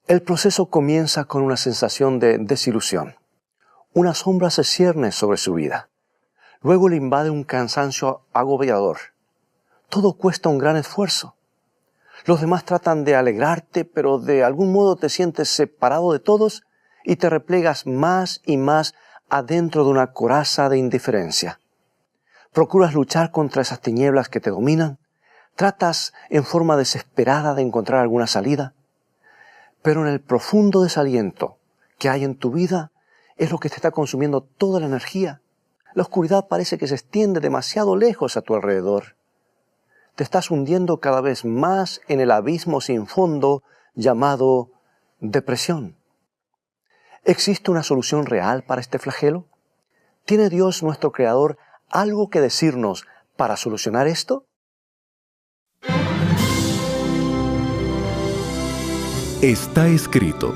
El proceso comienza con una sensación de desilusión. Una sombra se cierne sobre su vida. Luego le invade un cansancio agobiador. Todo cuesta un gran esfuerzo. Los demás tratan de alegrarte, pero de algún modo te sientes separado de todos y te replegas más y más adentro de una coraza de indiferencia. Procuras luchar contra esas tinieblas que te dominan, tratas en forma desesperada de encontrar alguna salida, pero en el profundo desaliento que hay en tu vida es lo que te está consumiendo toda la energía. La oscuridad parece que se extiende demasiado lejos a tu alrededor. Te estás hundiendo cada vez más en el abismo sin fondo llamado depresión. ¿Existe una solución real para este flagelo? ¿Tiene Dios, nuestro Creador, algo que decirnos para solucionar esto? Está escrito.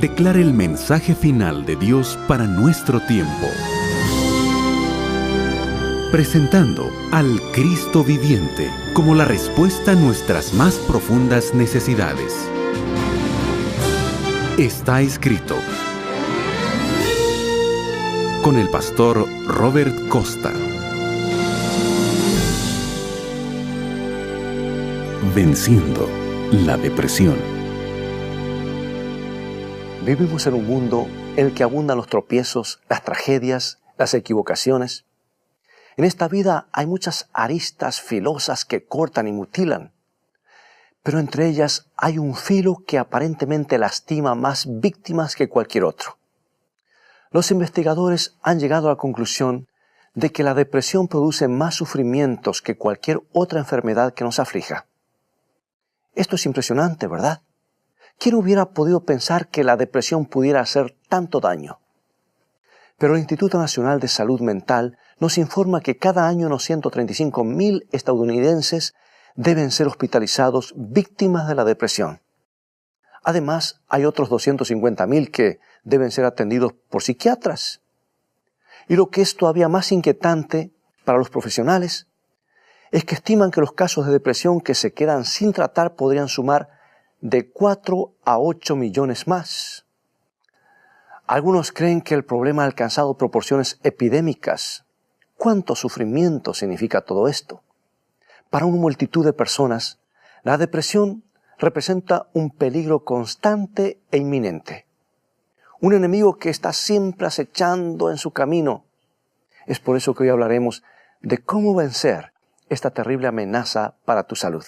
Declara el mensaje final de Dios para nuestro tiempo. Presentando al Cristo viviente como la respuesta a nuestras más profundas necesidades. Está escrito. Con el pastor Robert Costa. Venciendo la depresión. Vivimos en un mundo en el que abundan los tropiezos, las tragedias, las equivocaciones. En esta vida hay muchas aristas filosas que cortan y mutilan, pero entre ellas hay un filo que aparentemente lastima más víctimas que cualquier otro. Los investigadores han llegado a la conclusión de que la depresión produce más sufrimientos que cualquier otra enfermedad que nos aflija. Esto es impresionante, ¿verdad? ¿Quién hubiera podido pensar que la depresión pudiera hacer tanto daño? Pero el Instituto Nacional de Salud Mental nos informa que cada año unos 135,000 estadounidenses deben ser hospitalizados víctimas de la depresión. Además, hay otros 250,000 que deben ser atendidos por psiquiatras. Y lo que es todavía más inquietante para los profesionales es que estiman que los casos de depresión que se quedan sin tratar podrían sumar de 4 a 8 millones más. Algunos creen que el problema ha alcanzado proporciones epidémicas. ¿Cuánto sufrimiento significa todo esto? Para una multitud de personas, la depresión representa un peligro constante e inminente. Un enemigo que está siempre acechando en su camino. Es por eso que hoy hablaremos de cómo vencer esta terrible amenaza para tu salud.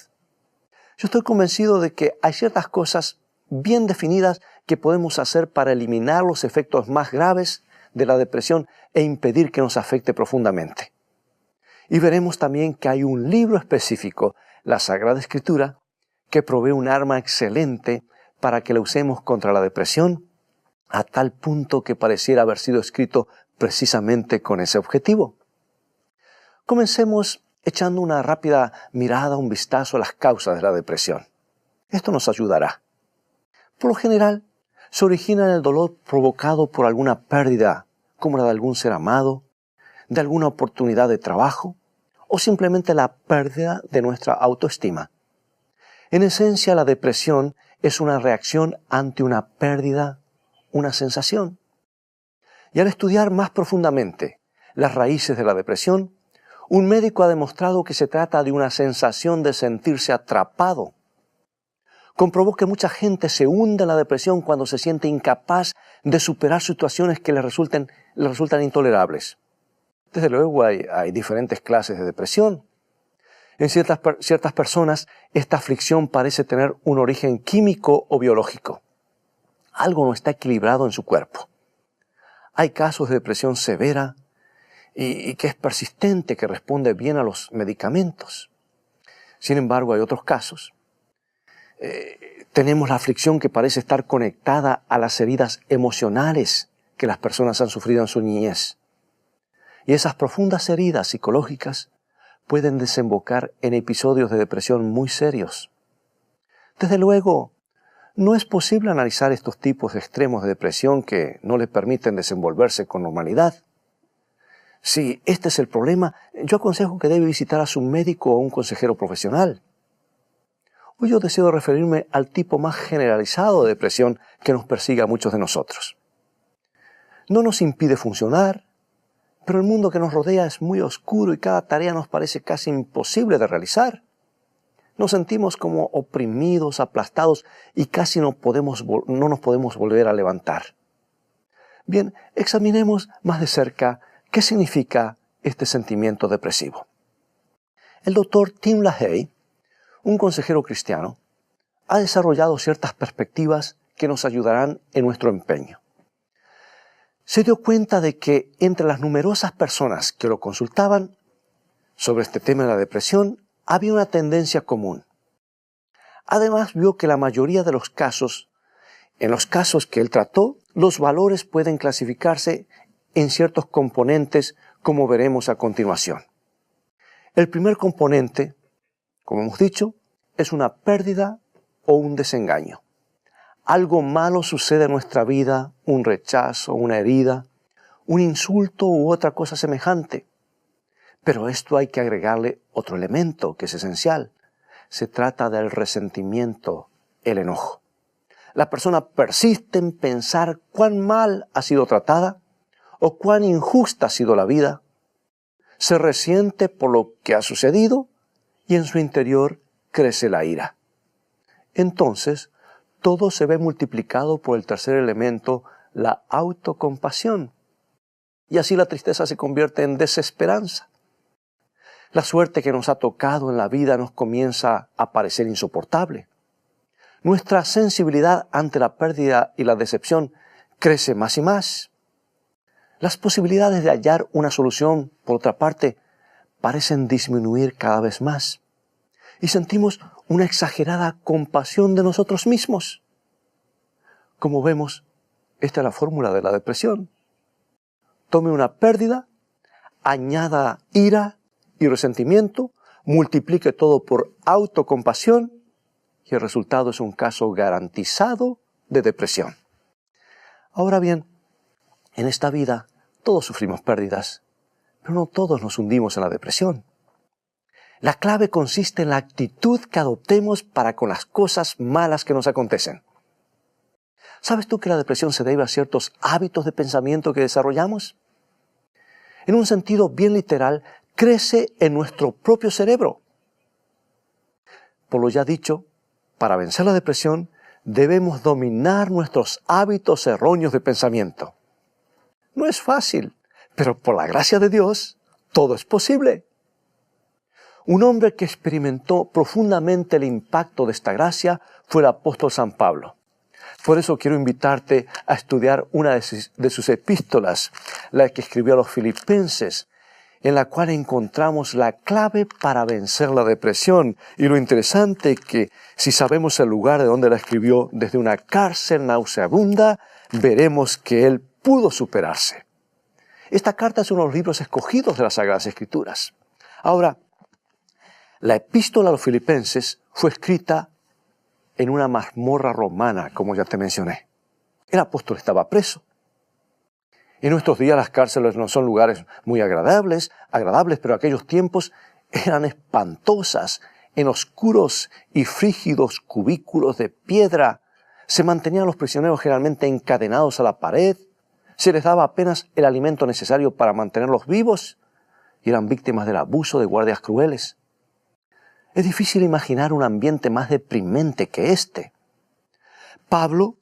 Yo estoy convencido de que hay ciertas cosas bien definidas que podemos hacer para eliminar los efectos más graves de la depresión e impedir que nos afecte profundamente. Y veremos también que hay un libro específico, la Sagrada Escritura, que provee un arma excelente para que la usemos contra la depresión, a tal punto que pareciera haber sido escrito precisamente con ese objetivo. Comencemos echando una rápida mirada, un vistazo a las causas de la depresión. Esto nos ayudará. Por lo general, se origina en el dolor provocado por alguna pérdida, como la de algún ser amado, de alguna oportunidad de trabajo, o simplemente la pérdida de nuestra autoestima. En esencia, la depresión es una reacción ante una pérdida, una sensación. Y al estudiar más profundamente las raíces de la depresión, un médico ha demostrado que se trata de una sensación de sentirse atrapado. Comprobó que mucha gente se hunde en la depresión cuando se siente incapaz de superar situaciones que le resultan intolerables. Desde luego hay diferentes clases de depresión. En ciertas personas, esta aflicción parece tener un origen químico o biológico. Algo no está equilibrado en su cuerpo. Hay casos de depresión severa y que es persistente, que responde bien a los medicamentos. Sin embargo, hay otros casos. Tenemos la aflicción que parece estar conectada a las heridas emocionales que las personas han sufrido en su niñez. Y esas profundas heridas psicológicas pueden desembocar en episodios de depresión muy serios. Desde luego, no es posible analizar estos tipos extremos de depresión que no le permiten desenvolverse con normalidad. Si este es el problema, yo aconsejo que debe visitar a su médico o un consejero profesional. Hoy yo deseo referirme al tipo más generalizado de depresión que nos persigue a muchos de nosotros. No nos impide funcionar, pero el mundo que nos rodea es muy oscuro y cada tarea nos parece casi imposible de realizar. Nos sentimos como oprimidos, aplastados y casi no nos podemos volver a levantar. Bien, examinemos más de cerca qué significa este sentimiento depresivo. El doctor Tim LaHaye, un consejero cristiano, ha desarrollado ciertas perspectivas que nos ayudarán en nuestro empeño. Se dio cuenta de que entre las numerosas personas que lo consultaban sobre este tema de la depresión, había una tendencia común. Además, vio que la mayoría de los casos, en los casos que él trató, los valores pueden clasificarse en ciertos componentes, como veremos a continuación. El primer componente, como hemos dicho, es una pérdida o un desengaño. Algo malo sucede en nuestra vida, un rechazo, una herida, un insulto u otra cosa semejante. Pero a esto hay que agregarle otro elemento que es esencial. Se trata del resentimiento, el enojo. La persona persiste en pensar cuán mal ha sido tratada o cuán injusta ha sido la vida. Se resiente por lo que ha sucedido y en su interior crece la ira. Entonces, todo se ve multiplicado por el tercer elemento, la autocompasión. Y así la tristeza se convierte en desesperanza. La suerte que nos ha tocado en la vida nos comienza a parecer insoportable. Nuestra sensibilidad ante la pérdida y la decepción crece más y más. Las posibilidades de hallar una solución, por otra parte, parecen disminuir cada vez más. Y sentimos una exagerada compasión de nosotros mismos. Como vemos, esta es la fórmula de la depresión. Tome una pérdida, añada ira y resentimiento, multiplique todo por autocompasión y el resultado es un caso garantizado de depresión. Ahora bien, en esta vida todos sufrimos pérdidas, pero no todos nos hundimos en la depresión. La clave consiste en la actitud que adoptemos para con las cosas malas que nos acontecen. ¿Sabes tú que la depresión se debe a ciertos hábitos de pensamiento que desarrollamos? En un sentido bien literal, crece en nuestro propio cerebro. Por lo ya dicho, para vencer la depresión, debemos dominar nuestros hábitos erróneos de pensamiento. No es fácil, pero por la gracia de Dios, todo es posible. Un hombre que experimentó profundamente el impacto de esta gracia fue el apóstol San Pablo. Por eso quiero invitarte a estudiar una de sus epístolas, la que escribió a los Filipenses, en la cual encontramos la clave para vencer la depresión. Y lo interesante es que si sabemos el lugar de donde la escribió, desde una cárcel nauseabunda, veremos que él pudo superarse. Esta carta es uno de los libros escogidos de las Sagradas Escrituras. Ahora, la epístola a los Filipenses fue escrita en una mazmorra romana, como ya te mencioné. El apóstol estaba preso. En nuestros días las cárceles no son lugares muy agradables, pero en aquellos tiempos eran espantosas, en oscuros y frígidos cubículos de piedra. Se mantenían los prisioneros generalmente encadenados a la pared, se les daba apenas el alimento necesario para mantenerlos vivos y eran víctimas del abuso de guardias crueles. Es difícil imaginar un ambiente más deprimente que este. Pablo,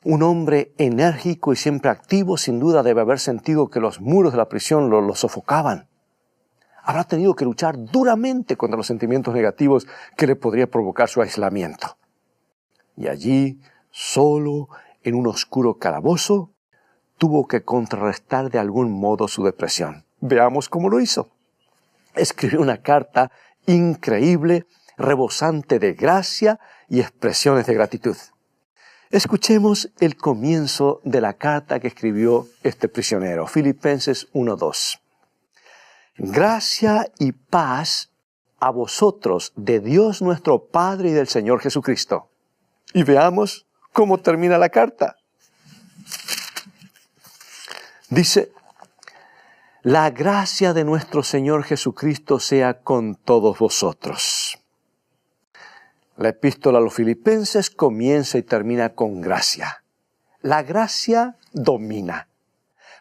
un hombre enérgico y siempre activo, sin duda debe haber sentido que los muros de la prisión lo sofocaban. Habrá tenido que luchar duramente contra los sentimientos negativos que le podría provocar su aislamiento. Y allí, solo, en un oscuro calabozo, tuvo que contrarrestar de algún modo su depresión. Veamos cómo lo hizo. Escribió una carta increíble, rebosante de gracia y expresiones de gratitud. Escuchemos el comienzo de la carta que escribió este prisionero, Filipenses 1:2. Gracia y paz a vosotros de Dios nuestro Padre y del Señor Jesucristo. Y veamos cómo termina la carta. Dice: la gracia de nuestro Señor Jesucristo sea con todos vosotros. La epístola a los Filipenses comienza y termina con gracia. La gracia domina.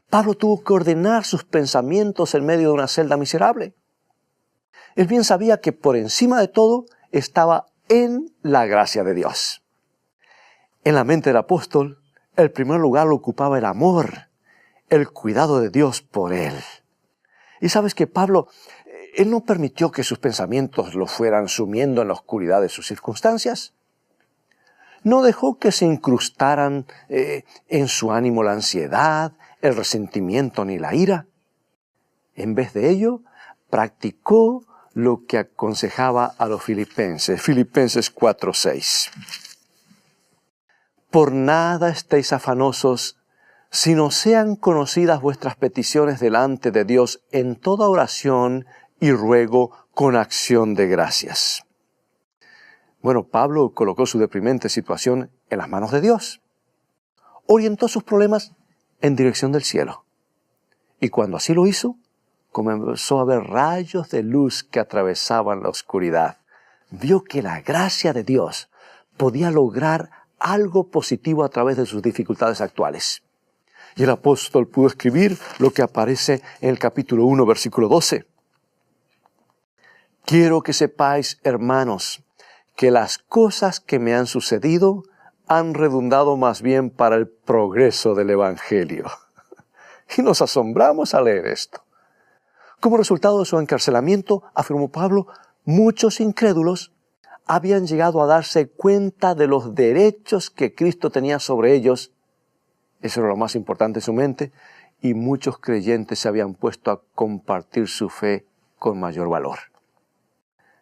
Pablo tuvo que ordenar sus pensamientos en medio de una celda miserable. Él bien sabía que por encima de todo estaba en la gracia de Dios. En la mente del apóstol, el primer lugar lo ocupaba el amor, el cuidado de Dios por él. Y sabes que Pablo, él no permitió que sus pensamientos lo fueran sumiendo en la oscuridad de sus circunstancias. No dejó que se incrustaran en su ánimo la ansiedad, el resentimiento ni la ira. En vez de ello, practicó lo que aconsejaba a los filipenses. Filipenses 4:6. Por nada estéis afanosos, sino sean conocidas vuestras peticiones delante de Dios en toda oración y ruego con acción de gracias. Bueno, Pablo colocó su deprimente situación en las manos de Dios. Orientó sus problemas en dirección del cielo. Y cuando así lo hizo, comenzó a ver rayos de luz que atravesaban la oscuridad. Vio que la gracia de Dios podía lograr algo positivo a través de sus dificultades actuales. Y el apóstol pudo escribir lo que aparece en el capítulo 1, versículo 12. Quiero que sepáis, hermanos, que las cosas que me han sucedido han redundado más bien para el progreso del Evangelio. Y nos asombramos al leer esto. Como resultado de su encarcelamiento, afirmó Pablo, muchos incrédulos habían llegado a darse cuenta de los derechos que Cristo tenía sobre ellos. Eso era lo más importante en su mente, y muchos creyentes se habían puesto a compartir su fe con mayor valor.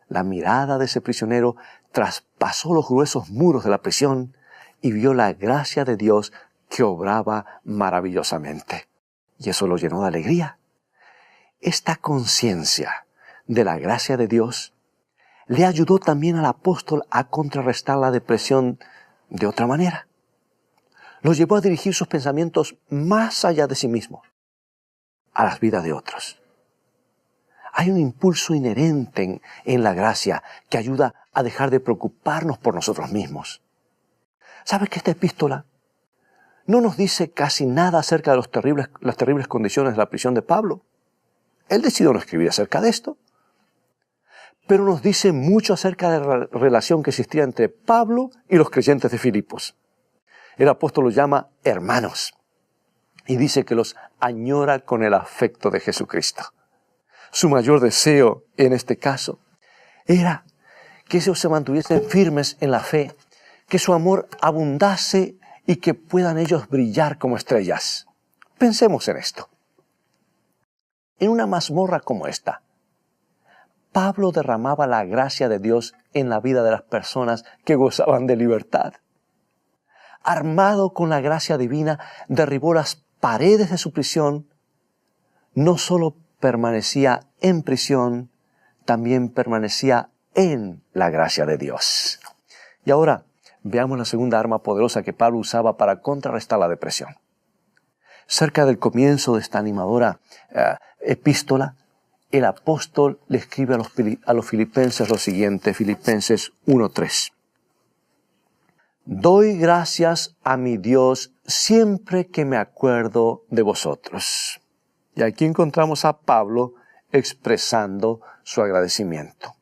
La mirada de ese prisionero traspasó los gruesos muros de la prisión y vio la gracia de Dios que obraba maravillosamente. Y eso lo llenó de alegría. Esta conciencia de la gracia de Dios le ayudó también al apóstol a contrarrestar la depresión de otra manera. Lo llevó a dirigir sus pensamientos más allá de sí mismo, a las vidas de otros. Hay un impulso inherente en la gracia que ayuda a dejar de preocuparnos por nosotros mismos. ¿Sabes que esta epístola no nos dice casi nada acerca de las terribles condiciones de la prisión de Pablo? Él decidió no escribir acerca de esto, pero nos dice mucho acerca de la relación que existía entre Pablo y los creyentes de Filipos. El apóstol los llama hermanos y dice que los añora con el afecto de Jesucristo. Su mayor deseo en este caso era que ellos se mantuviesen firmes en la fe, que su amor abundase y que puedan ellos brillar como estrellas. Pensemos en esto. En una mazmorra como esta, Pablo derramaba la gracia de Dios en la vida de las personas que gozaban de libertad. Armado con la gracia divina, derribó las paredes de su prisión. No solo permanecía en prisión, también permanecía en la gracia de Dios. Y ahora veamos la segunda arma poderosa que Pablo usaba para contrarrestar la depresión. Cerca del comienzo de esta animadora epístola, el apóstol le escribe a los filipenses lo siguiente, Filipenses 1:3. Doy gracias a mi Dios siempre que me acuerdo de vosotros. Y aquí encontramos a Pablo expresando su agradecimiento.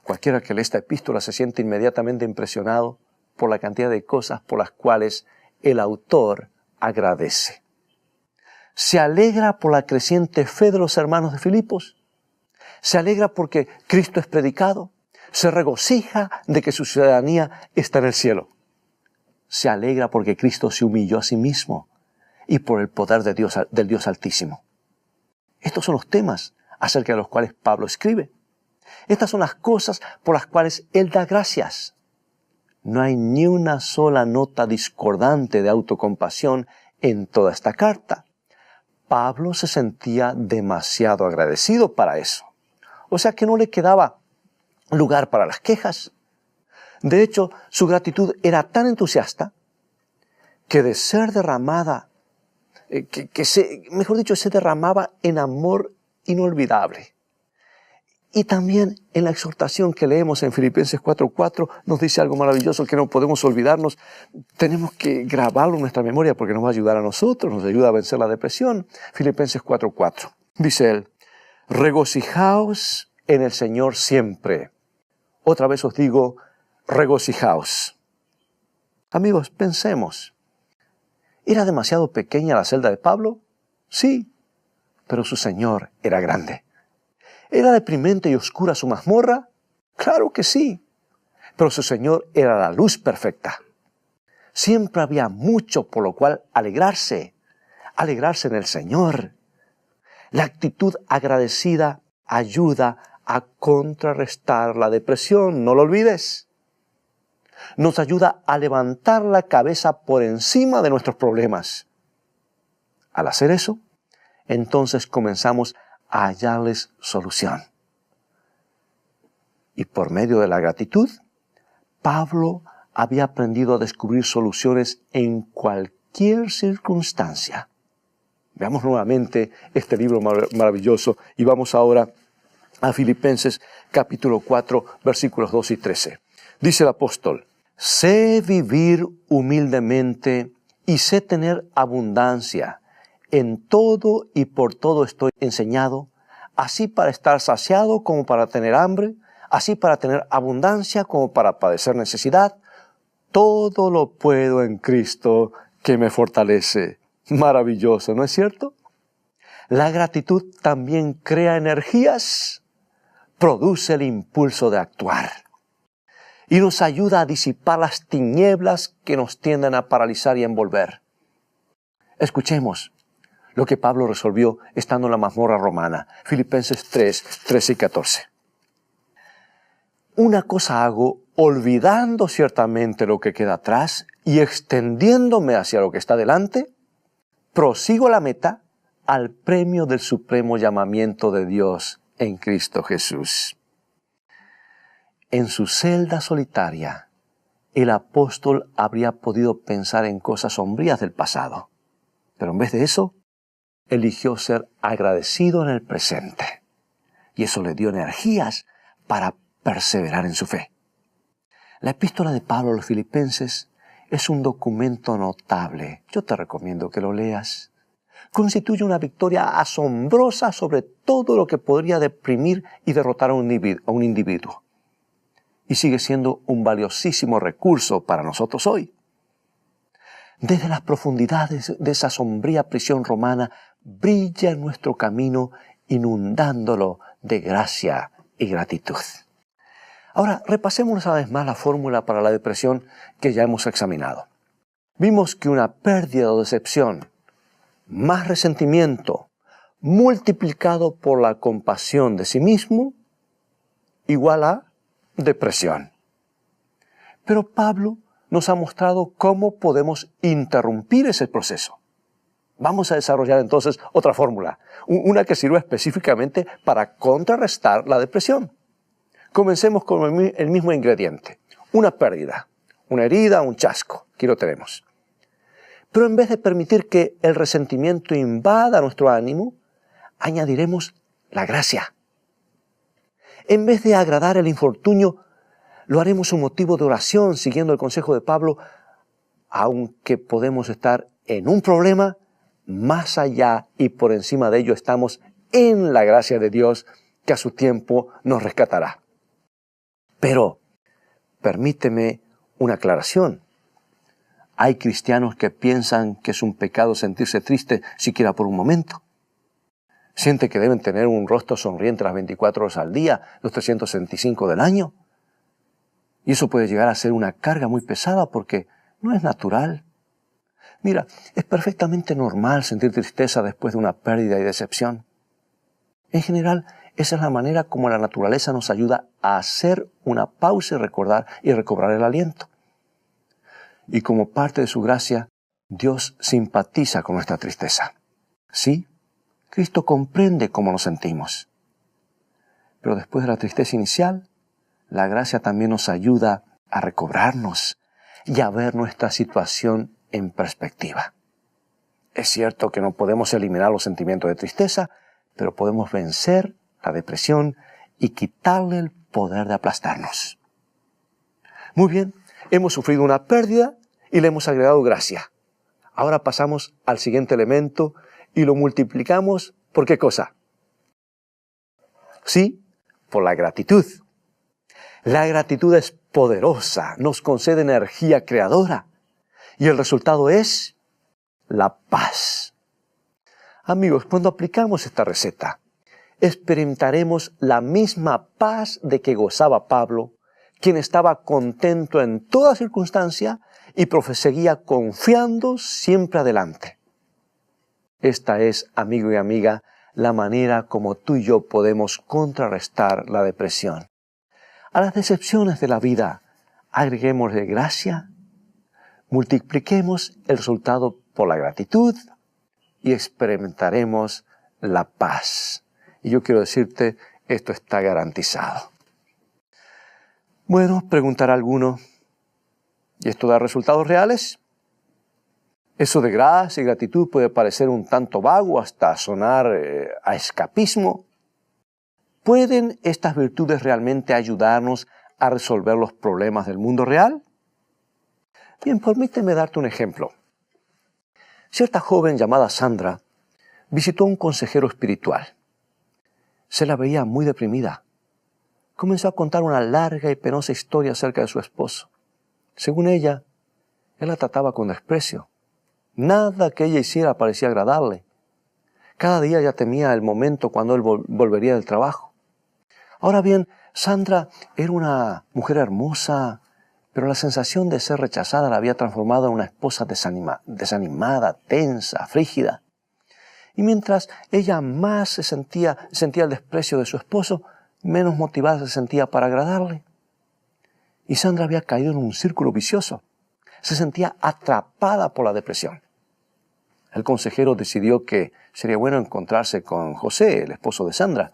Cualquiera que lee esta epístola se siente inmediatamente impresionado por la cantidad de cosas por las cuales el autor agradece. Se alegra por la creciente fe de los hermanos de Filipos. Se alegra porque Cristo es predicado. Se regocija de que su ciudadanía está en el cielo. Se alegra porque Cristo se humilló a sí mismo y por el poder de Dios, del Dios Altísimo. Estos son los temas acerca de los cuales Pablo escribe. Estas son las cosas por las cuales él da gracias. No hay ni una sola nota discordante de autocompasión en toda esta carta. Pablo se sentía demasiado agradecido para eso. O sea que no le quedaba lugar para las quejas. De hecho, su gratitud era tan entusiasta que de ser derramada, se derramaba en amor inolvidable. Y también en la exhortación que leemos en Filipenses 4:4 nos dice algo maravilloso que no podemos olvidarnos. Tenemos que grabarlo en nuestra memoria porque nos va a ayudar a nosotros, nos ayuda a vencer la depresión. Filipenses 4:4. Dice él, regocijaos en el Señor siempre. Otra vez os digo, regocijaos. Amigos, pensemos. ¿Era demasiado pequeña la celda de Pablo? Sí, pero su Señor era grande. ¿Era deprimente y oscura su mazmorra? Claro que sí, pero su Señor era la luz perfecta. Siempre había mucho por lo cual alegrarse en el Señor. La actitud agradecida ayuda a contrarrestar la depresión, no lo olvides. Nos ayuda a levantar la cabeza por encima de nuestros problemas. Al hacer eso, entonces comenzamos a hallarles solución. Y por medio de la gratitud, Pablo había aprendido a descubrir soluciones en cualquier circunstancia. Veamos nuevamente este libro maravilloso y vamos ahora a Filipenses capítulo 4, versículos 2 y 13. Dice el apóstol, sé vivir humildemente y sé tener abundancia. En todo y por todo estoy enseñado, así para estar saciado como para tener hambre, así para tener abundancia como para padecer necesidad. Todo lo puedo en Cristo que me fortalece. Maravilloso, ¿no es cierto? La gratitud también crea energías, produce el impulso de actuar y nos ayuda a disipar las tinieblas que nos tienden a paralizar y envolver. Escuchemos lo que Pablo resolvió estando en la mazmorra romana. Filipenses 3, 13 y 14. Una cosa hago, olvidando ciertamente lo que queda atrás y extendiéndome hacia lo que está delante, prosigo a la meta, al premio del supremo llamamiento de Dios en Cristo Jesús. En su celda solitaria, el apóstol habría podido pensar en cosas sombrías del pasado, pero en vez de eso, eligió ser agradecido en el presente. Y eso le dio energías para perseverar en su fe. La epístola de Pablo a los Filipenses es un documento notable. Yo te recomiendo que lo leas. Constituye una victoria asombrosa sobre todo lo que podría deprimir y derrotar a un individuo. Y sigue siendo un valiosísimo recurso para nosotros hoy. Desde las profundidades de esa sombría prisión romana, brilla en nuestro camino, inundándolo de gracia y gratitud. Ahora, repasemos una vez más la fórmula para la depresión que ya hemos examinado. Vimos que una pérdida o decepción, más resentimiento, multiplicado por la compasión de sí mismo, igual a depresión. Pero Pablo nos ha mostrado cómo podemos interrumpir ese proceso. Vamos a desarrollar entonces otra fórmula, una que sirva específicamente para contrarrestar la depresión. Comencemos con el mismo ingrediente, una pérdida, una herida, un chasco. Aquí lo tenemos. Pero en vez de permitir que el resentimiento invada nuestro ánimo, añadiremos la gracia. En vez de agradar el infortunio, lo haremos un motivo de oración siguiendo el consejo de Pablo, aunque podemos estar en un problema, más allá y por encima de ello estamos en la gracia de Dios que a su tiempo nos rescatará. Pero, permíteme una aclaración. Hay cristianos que piensan que es un pecado sentirse triste siquiera por un momento. Sienten que deben tener un rostro sonriente las 24 horas al día, los 365 del año. Y eso puede llegar a ser una carga muy pesada porque no es natural. Mira, es perfectamente normal sentir tristeza después de una pérdida y decepción. En general, esa es la manera como la naturaleza nos ayuda a hacer una pausa y recordar y recobrar el aliento. Y como parte de su gracia, Dios simpatiza con nuestra tristeza. Sí, Cristo comprende cómo nos sentimos. Pero después de la tristeza inicial, la gracia también nos ayuda a recobrarnos y a ver nuestra situación en perspectiva. Es cierto que no podemos eliminar los sentimientos de tristeza, pero podemos vencer la depresión y quitarle el poder de aplastarnos. Muy bien, hemos sufrido una pérdida y le hemos agregado gracia. Ahora pasamos al siguiente elemento y lo multiplicamos ¿por qué cosa? Sí, por la gratitud. La gratitud es poderosa, nos concede energía creadora y el resultado es la paz. Amigos, cuando aplicamos esta receta, experimentaremos la misma paz de que gozaba Pablo, quien estaba contento en toda circunstancia y proseguía confiando siempre adelante. Esta es, amigo y amiga, la manera como tú y yo podemos contrarrestar la depresión. A las decepciones de la vida, agreguémosle gracia, multipliquemos el resultado por la gratitud y experimentaremos la paz. Y yo quiero decirte, esto está garantizado. Bueno, preguntará alguno, ¿y esto da resultados reales? Eso de gracia y gratitud puede parecer un tanto vago hasta sonar a escapismo. ¿Pueden estas virtudes realmente ayudarnos a resolver los problemas del mundo real? Bien, permíteme darte un ejemplo. Cierta joven llamada Sandra visitó a un consejero espiritual. Se la veía muy deprimida. Comenzó a contar una larga y penosa historia acerca de su esposo. Según ella, él la trataba con desprecio. Nada que ella hiciera parecía agradarle. Cada día ella temía el momento cuando él volvería del trabajo. Ahora bien, Sandra era una mujer hermosa, pero la sensación de ser rechazada la había transformado en una esposa desanimada, tensa, frígida. Y mientras ella más sentía el desprecio de su esposo, menos motivada se sentía para agradarle. Y Sandra había caído en un círculo vicioso. Se sentía atrapada por la depresión. El consejero decidió que sería bueno encontrarse con José, el esposo de Sandra.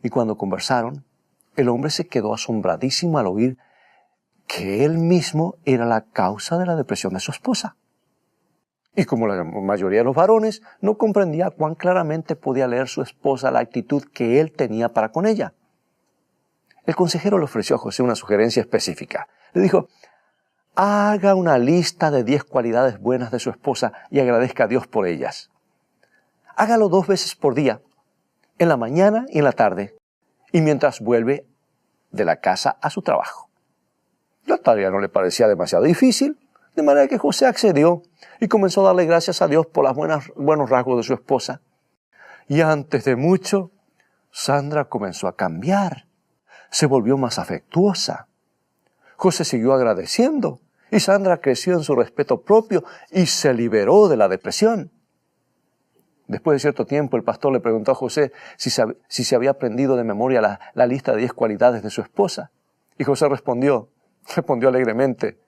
Y cuando conversaron, el hombre se quedó asombradísimo al oír que él mismo era la causa de la depresión de su esposa. Y como la mayoría de los varones, no comprendía cuán claramente podía leer su esposa la actitud que él tenía para con ella. El consejero le ofreció a José una sugerencia específica. Le dijo, haga una lista de 10 cualidades buenas de su esposa y agradezca a Dios por ellas. Hágalo 2 veces por día, en la mañana y en la tarde, y mientras vuelve de la casa a su trabajo. La tarea no le parecía demasiado difícil, de manera que José accedió y comenzó a darle gracias a Dios por los buenos rasgos de su esposa. Y antes de mucho, Sandra comenzó a cambiar. Se volvió más afectuosa. José siguió agradeciendo y Sandra creció en su respeto propio y se liberó de la depresión. Después de cierto tiempo, el pastor le preguntó a José si se había aprendido de memoria la lista de 10 cualidades de su esposa. Y José respondió alegremente,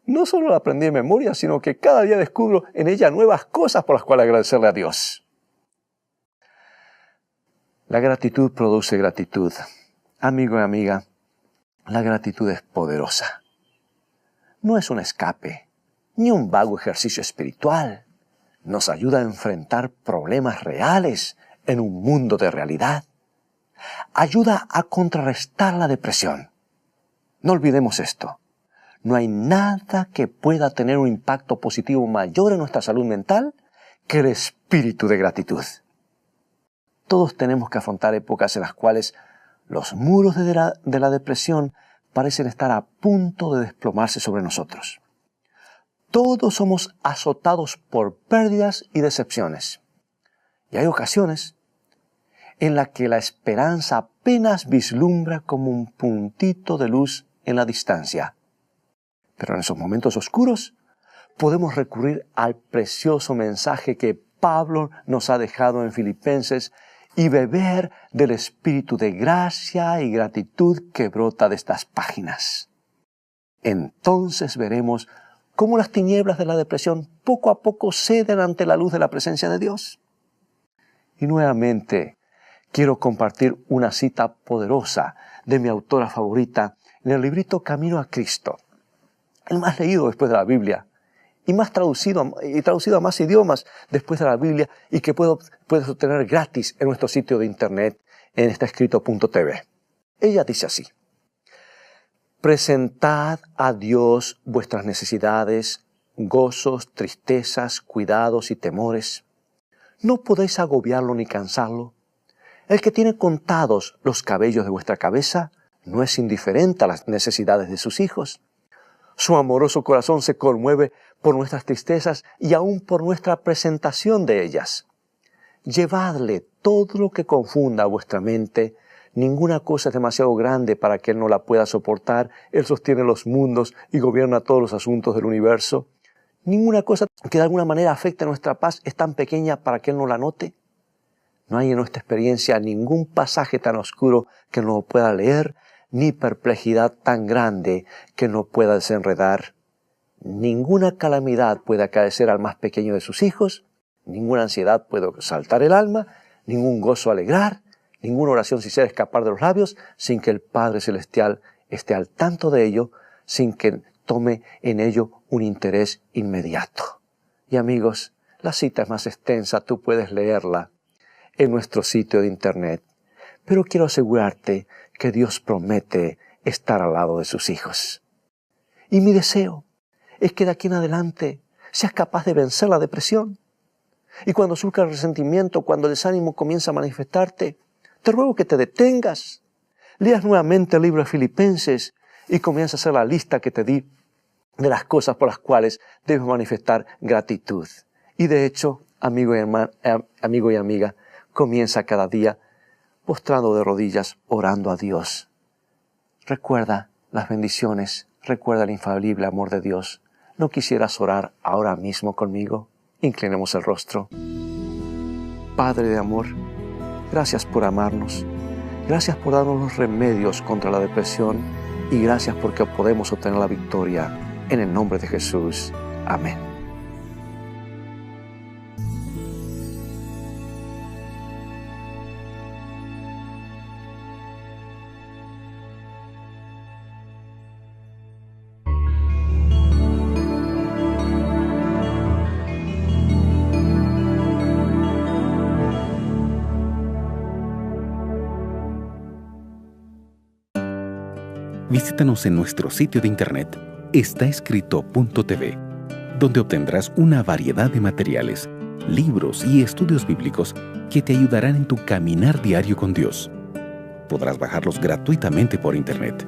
no solo la aprendí de memoria, sino que cada día descubro en ella nuevas cosas por las cuales agradecerle a Dios. La gratitud produce gratitud. Amigo y amiga, la gratitud es poderosa. No es un escape, ni un vago ejercicio espiritual. Nos ayuda a enfrentar problemas reales en un mundo de realidad. Ayuda a contrarrestar la depresión. No olvidemos esto. No hay nada que pueda tener un impacto positivo mayor en nuestra salud mental que el espíritu de gratitud. Todos tenemos que afrontar épocas en las cuales los muros de la depresión parecen estar a punto de desplomarse sobre nosotros. Todos somos azotados por pérdidas y decepciones. Y hay ocasiones en las que la esperanza apenas vislumbra como un puntito de luz en la distancia. Pero en esos momentos oscuros podemos recurrir al precioso mensaje que Pablo nos ha dejado en Filipenses y beber del espíritu de gracia y gratitud que brota de estas páginas. Entonces veremos cómo las tinieblas de la depresión poco a poco ceden ante la luz de la presencia de Dios. Y nuevamente quiero compartir una cita poderosa de mi autora favorita en el librito Camino a Cristo, el más leído después de la Biblia y traducido a más idiomas después de la Biblia y que puedes obtener gratis en nuestro sitio de internet en estaescrito.tv. Ella dice así: presentad a Dios vuestras necesidades, gozos, tristezas, cuidados y temores. No podéis agobiarlo ni cansarlo. El que tiene contados los cabellos de vuestra cabeza no es indiferente a las necesidades de sus hijos. Su amoroso corazón se conmueve por nuestras tristezas y aún por nuestra presentación de ellas. Llevadle todo lo que confunda vuestra mente. Ninguna cosa es demasiado grande para que Él no la pueda soportar. Él sostiene los mundos y gobierna todos los asuntos del universo. Ninguna cosa que de alguna manera afecte a nuestra paz es tan pequeña para que Él no la note. No hay en nuestra experiencia ningún pasaje tan oscuro que no pueda leer, ni perplejidad tan grande que no pueda desenredar. Ninguna calamidad puede acaecer al más pequeño de sus hijos, ninguna ansiedad puede exaltar el alma, ningún gozo alegrar, ninguna oración sincera escapar de los labios, sin que el Padre Celestial esté al tanto de ello, sin que tome en ello un interés inmediato. Y amigos, la cita es más extensa, tú puedes leerla en nuestro sitio de internet, pero quiero asegurarte que Dios promete estar al lado de sus hijos. Y mi deseo es que de aquí en adelante seas capaz de vencer la depresión. Y cuando surja el resentimiento, cuando el desánimo comienza a manifestarte, te ruego que te detengas, leas nuevamente el libro de Filipenses y comienza a hacer la lista que te di de las cosas por las cuales debes manifestar gratitud. Y de hecho, amigo y amiga, comienza cada día postrado de rodillas, orando a Dios. Recuerda las bendiciones, recuerda el infalible amor de Dios. ¿No quisieras orar ahora mismo conmigo? Inclinemos el rostro. Padre de amor, gracias por amarnos. Gracias por darnos los remedios contra la depresión y gracias porque podemos obtener la victoria. En el nombre de Jesús. Amén. Visítanos en nuestro sitio de internet estaescrito.tv, donde obtendrás una variedad de materiales, libros y estudios bíblicos que te ayudarán en tu caminar diario con Dios. Podrás bajarlos gratuitamente por internet.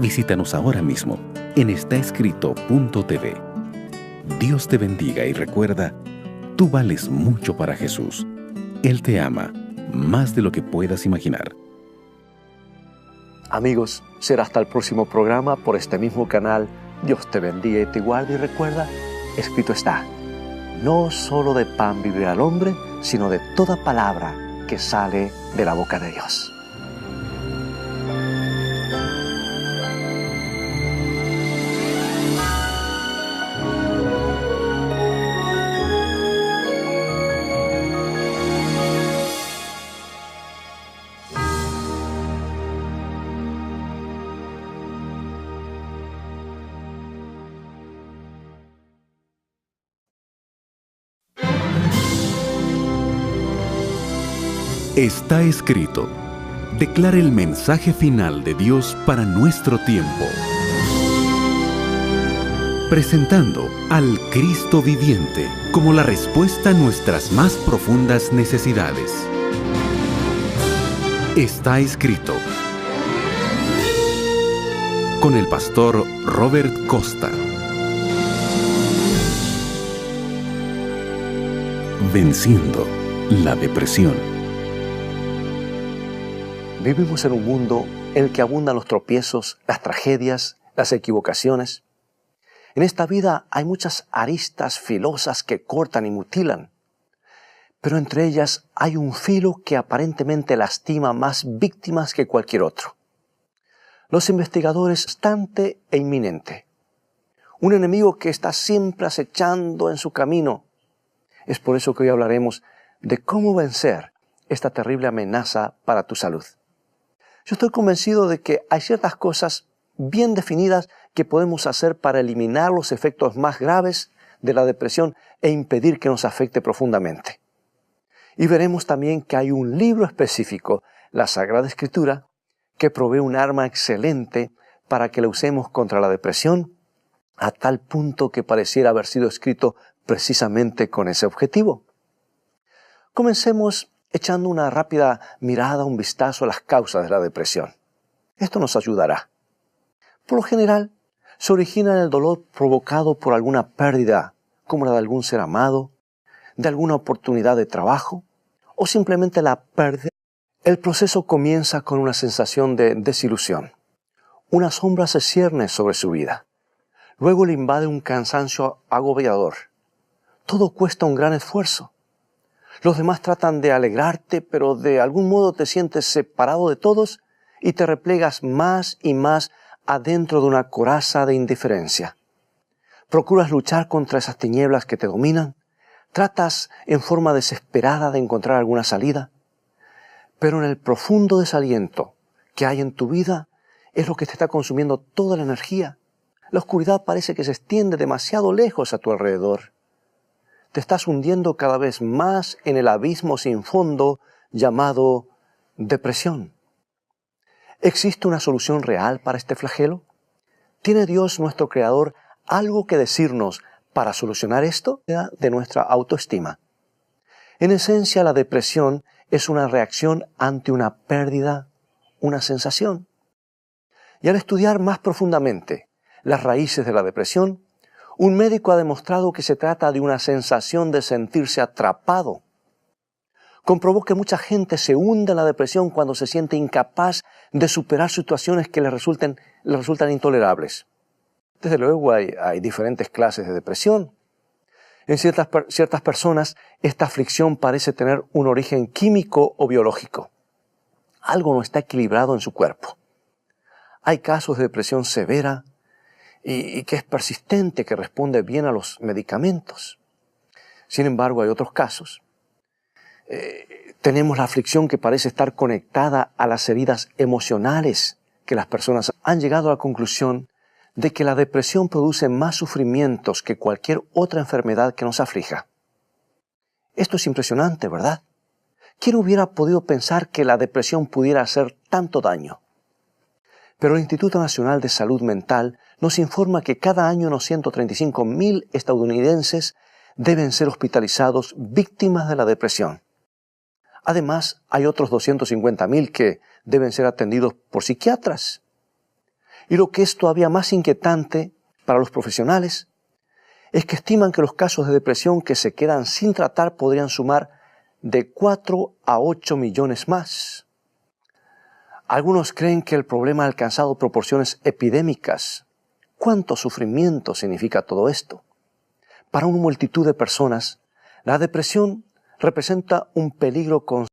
Visítanos ahora mismo en estaescrito.tv. Dios te bendiga y recuerda, tú vales mucho para Jesús. Él te ama más de lo que puedas imaginar. Amigos, será hasta el próximo programa por este mismo canal. Dios te bendiga y te guarde y recuerda, escrito está: no solo de pan vivirá el hombre, sino de toda palabra que sale de la boca de Dios. Está escrito. Declara el mensaje final de Dios para nuestro tiempo. Presentando al Cristo viviente como la respuesta a nuestras más profundas necesidades. Está escrito. Con el pastor Robert Costa. Venciendo la depresión. Vivimos en un mundo en el que abundan los tropiezos, las tragedias, las equivocaciones. En esta vida hay muchas aristas filosas que cortan y mutilan, pero entre ellas hay un filo que aparentemente lastima más víctimas que cualquier otro. Los investigadores, constante e inminente. Un enemigo que está siempre acechando en su camino. Es por eso que hoy hablaremos de cómo vencer esta terrible amenaza para tu salud. Yo estoy convencido de que hay ciertas cosas bien definidas que podemos hacer para eliminar los efectos más graves de la depresión e impedir que nos afecte profundamente. Y veremos también que hay un libro específico, la Sagrada Escritura, que provee un arma excelente para que la usemos contra la depresión, a tal punto que pareciera haber sido escrito precisamente con ese objetivo. Comencemos echando una rápida mirada, un vistazo a las causas de la depresión. Esto nos ayudará. Por lo general, se origina en el dolor provocado por alguna pérdida, como la de algún ser amado, de alguna oportunidad de trabajo, o simplemente la pérdida. El proceso comienza con una sensación de desilusión. Una sombra se cierne sobre su vida. Luego le invade un cansancio agobiador. Todo cuesta un gran esfuerzo. Los demás tratan de alegrarte, pero de algún modo te sientes separado de todos y te replegas más y más adentro de una coraza de indiferencia. Procuras luchar contra esas tinieblas que te dominan. Tratas en forma desesperada de encontrar alguna salida. Pero en el profundo desaliento que hay en tu vida es lo que te está consumiendo toda la energía. La oscuridad parece que se extiende demasiado lejos a tu alrededor. Te estás hundiendo cada vez más en el abismo sin fondo llamado depresión. ¿Existe una solución real para este flagelo? ¿Tiene Dios, nuestro Creador, algo que decirnos para solucionar esto? De nuestra autoestima. En esencia, la depresión es una reacción ante una pérdida, una sensación. Y al estudiar más profundamente las raíces de la depresión, un médico ha demostrado que se trata de una sensación de sentirse atrapado. Comprobó que mucha gente se hunde en la depresión cuando se siente incapaz de superar situaciones que le resultan intolerables. Desde luego hay diferentes clases de depresión. En ciertas personas, esta aflicción parece tener un origen químico o biológico. Algo no está equilibrado en su cuerpo. Hay casos de depresión severa y que es persistente, que responde bien a los medicamentos. Sin embargo, hay otros casos. Tenemos la aflicción que parece estar conectada a las heridas emocionales, que las personas han llegado a la conclusión de que la depresión produce más sufrimientos que cualquier otra enfermedad que nos aflija. Esto es impresionante, ¿verdad? ¿Quién hubiera podido pensar que la depresión pudiera hacer tanto daño? Pero el Instituto Nacional de Salud Mental nos informa que cada año unos 135.000 estadounidenses deben ser hospitalizados víctimas de la depresión. Además, hay otros 250.000 que deben ser atendidos por psiquiatras. Y lo que es todavía más inquietante para los profesionales es que estiman que los casos de depresión que se quedan sin tratar podrían sumar de 4 a 8 millones más. Algunos creen que el problema ha alcanzado proporciones epidémicas. ¿Cuánto sufrimiento significa todo esto? Para una multitud de personas, la depresión representa un peligro constante